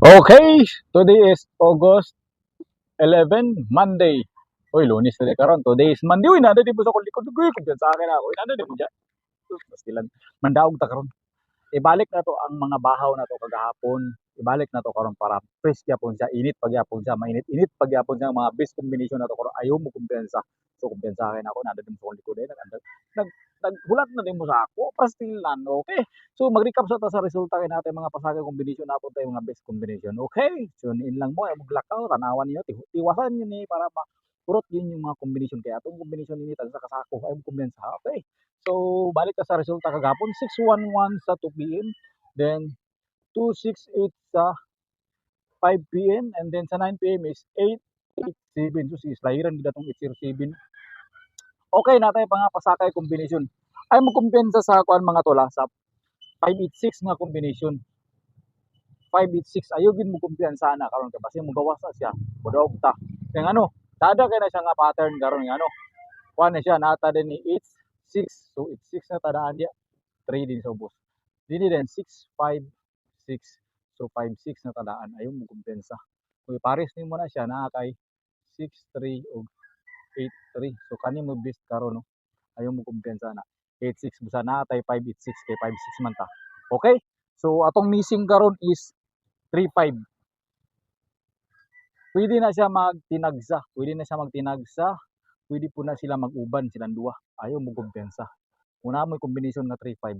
Okay, today is August 11, Monday. Uy, Lunes na karon. Today is Monday. Uy, nada di mo sa kulikod. Uy, kumpiyan sa akin ako. Uy, nada di mo dyan. Pastilan. Mandaog ta karon. Ibalik na to ang mga bahaw na to kagahapon. Ibalik na to karon para fresh gyapon siya, init pagyapon siya, mainit-init pagyapon siya, mga best combination na to karon. Ayaw mo kumpiyansa. So kumpiyansa akin ako, nada din mo sa likod nag naghulat na din mo sa ako, pastilan. Okay. So mag-recap sa ta sa resulta kay natin mga pasagay combination na tayo mga best combination. Okay. Tune in lang mo ay maglakaw, tanawan niyo, tiwasan niyo ni para purot yun yung mga combination kaya atong combination ni sa kasako ay mo kumpiyansa. Okay. So, balik ka sa resulta kagapon, 611 sa 2 PM, then 268 sa 5 PM, and then sa 9 PM is 887. So, si Slayiran gid atong 807. Okay, natay pa nga pasakay combination. Ay mo kumpiyansa sa kuan mga tola sa 586 nga combination. 586 ayo gid mo kumpiyansa na karon kay basi mo gawas na siya. Budog ta. Kaya ano, dada kay na siya nga pattern karon nga ano. Kuan na siya nata din ni 86. So 86 na tadaan dia. 3 din sa ubos. Dili din 656. So 56 na tadaan ayo mo kumpensa. Kung pares nimo na siya naa kay 63 o 83. So kani mo best karon no. Ayo mo kumpensa na. 86 busa na tay 586 kay 56 man ta. Okay? So atong missing karon is 35. Pwede na siya magtinagsa. Pwede na siya magtinagsa. Pwede po na sila mag-uban silang duwa. Ayaw mo kumpensa. Una mo combination na 35.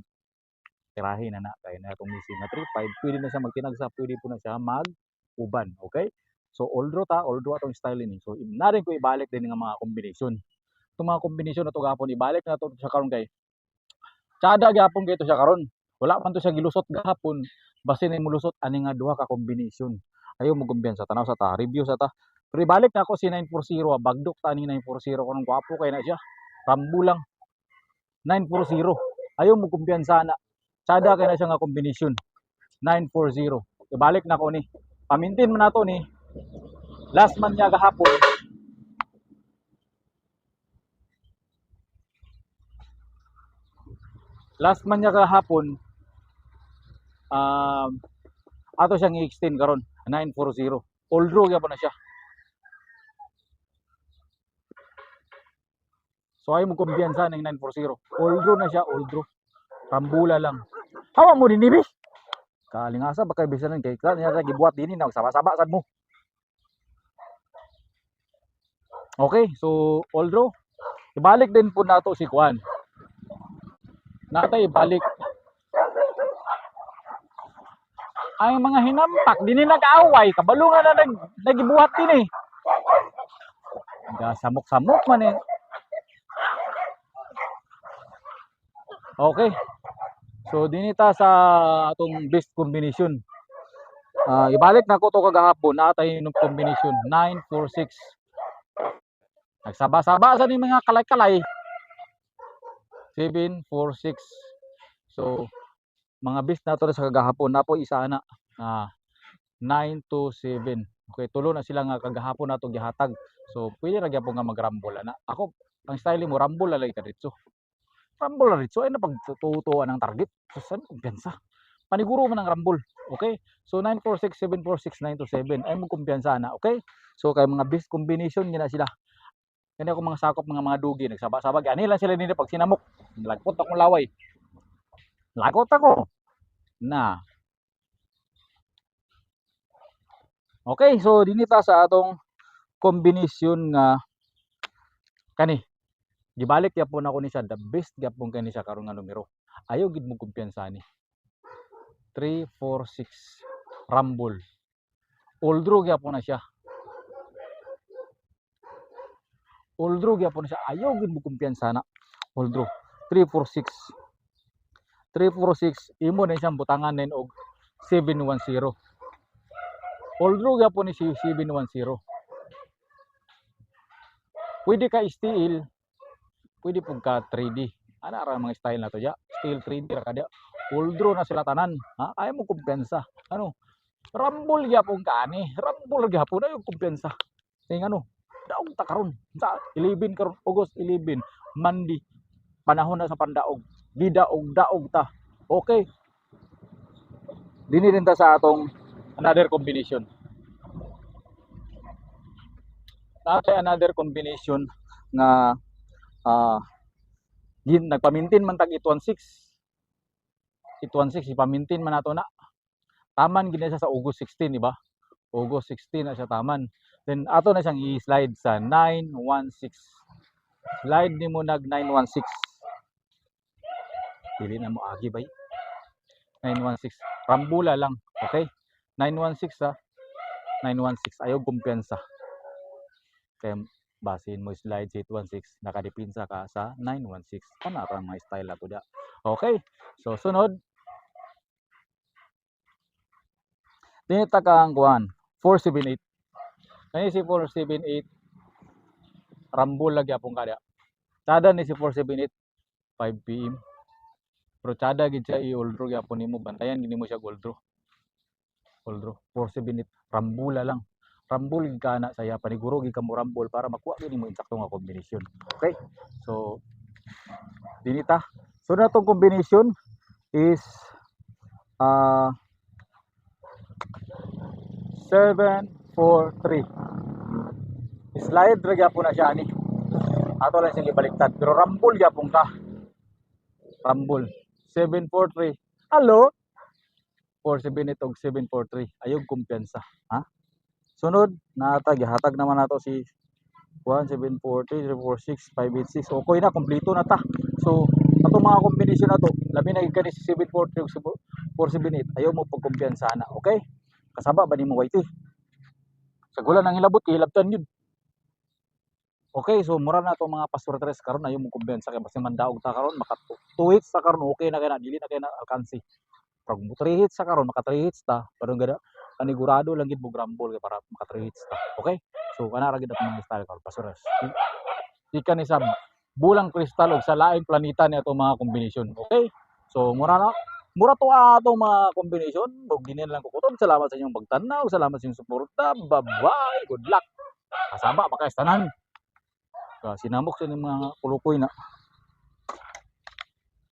Tirahin na kaya na itong missing na 3-5, pwede na siya magtinagsa, pwede po na siya mag-uban. Okay? So, although atong style ini. So, na rin ko ibalik din ng mga combination. Itong mga combination na ito gapon, ibalik na ito sa karon kay tsada gapon kay ito siya karon. Wala man to siya gilusot gapon. Basta na mulusot ani nga duha ka combination. Ayaw mo kumbiyansa tanaw sa ta, review sa ta. Pero ibalik na ako si 940, bagdok ta ni 940 kunong gwapo kay na siya. Rambo lang 940. Ayaw mo kumbiyansa na. Tsada kay na siya nga combination. 940. Ibalik na ko ni. Pamintin mo na to ni. Last man niya gahapon. Last man niya gahapon. Ato siyang i-extend karon 940. All draw gyapon na siya. So ay mo kumbiyansa ning 940. All draw na siya, all draw. Rambula lang. Hawa mo din ibi. Kalingasa baka bisan kay kan niya gibuhat dinhi na saba-saba sad mo. Okay, so all draw. Ibalik din po nato si Kwan. Natay ibalik. Ay mga hinampak, dinhi nag-away, kabalo nga na nagibuhat din eh. Samok-samok man eh. Okay. So dinita sa atong best combination. Ibalik na ko to kagahapon natay ng combination 946. Nagsaba-saba sa ni mga kalay-kalay. 746. So mga best na to sa kagahapon na po isa na 927. Okay, tulo na sila nga kagahapon na to gihatag. So pwede ra gyapon nga magrambol na. Ako ang style mo rambol lalay ka dito. Rambol na dito ay napagtutuan ng target. So saan kumpiyansa? Paniguro man ang rambol. Okay? So 946, 746, 927 ay mo kumpiyansa na. Okay? So kay mga best combination gina sila. Kani ako mga sakop mga dugi nagsaba-sabag. Ani lang sila nila pag sinamok. Lagpot akong laway. Lagot ako. Na. Okay, so dinita sa atong combination nga kani gibalik gyapon ako ni siya the best gyapon kani siya karon nga numero. Ayaw gid mo kumpiyansa ni. 346 Rumble. All draw gyapon na siya. All draw gyapon na siya. Ayaw gid mo kumpiyansa na. All draw. 346. 346 imo na siyang butangan nin og 710. All draw gyapon ni 710. Pwede ka steel, pwede pug ka 3D. Ana ra mga style na to ja. Steel 3D ra kada. All draw na sila tanan. Ha? Ayaw mo kumpiyansa. Ano? Rambol gyapon ka ani. Rambol gyapon ayo kumpiyansa. Ning ano? Daog ta karon. Sa 11 karon August 11, Monday. Panahon na sa pandaog. Gidaog daog ta. Okay. Dini din ta sa atong Another combination. Natay another combination nga nagpamintin man tag 816. 816 ipamintin man nato na. Taman gid siya sa August 16, di ba? August 16 na siya taman. Then ato na siyang i-slide sa 916. Slide nimo nag 916. Dili na mo agi bay. 916. Rambula lang, okay? 916 ha. 916 ayaw kumpiyansa. Kaya basin mo slide sa 816, nakadipinsa ka sa 916. Panara mga style ato da. Okay. So sunod, tinita ka ang kuan 478. Kani si 478 rambul lagi apong kada. Tada ni si 478 5 PM. Pero tada gid siya i-oldro gyapon nimo, bantayan gid nimo siya oldro. Oldro 478 rambula lang. Rambul gid ka na saya, paniguro gid ka mo rambul para makuha gid nimo insakto nga kombinasyon. Okay? So dinita. So na tong combination is 743. Slide ra gyapon na siya ani. Ato lang sing ibaliktad pero rambul gyapon ka. Rambul 743. Hello? 478 og 743. Ayog kumpiyansa, ha? Sunod, hatag naman nato si 1740, 346, 586. Okay na, kompleto na ta. So, ato mga kombinasyon na to, labi na gid si 740 ug 478. Ayaw mo pagkumpiyansa na, okay? Kasaba ba nimo YT? Sa gulan ang hilabot, hilabtan yun. Okay, so mura na to mga pastor tres karon ayo mo kumpiyansa kay basta man daog ta karon maka 2 hits ta karon okay na kay na dili na kay na alkansi. Pag 3 hits sa karon maka 3 hits ta pero gada kanigurado lang gid mo grumble kay para maka 3 hits ta. Okay? So kana ra gid ang mga style karon pastor tres. Ika ni sa bulang kristal og sa laing planeta ni ato mga kombinasyon. Okay? So mura to ato mga kombinasyon. Bug dinin lang ko kutob. Salamat sa inyong pagtanaw, salamat sa inyong suporta. Bye-bye. Good luck. Kasama pa kay tanan. Sinamok sa mga kulukoy na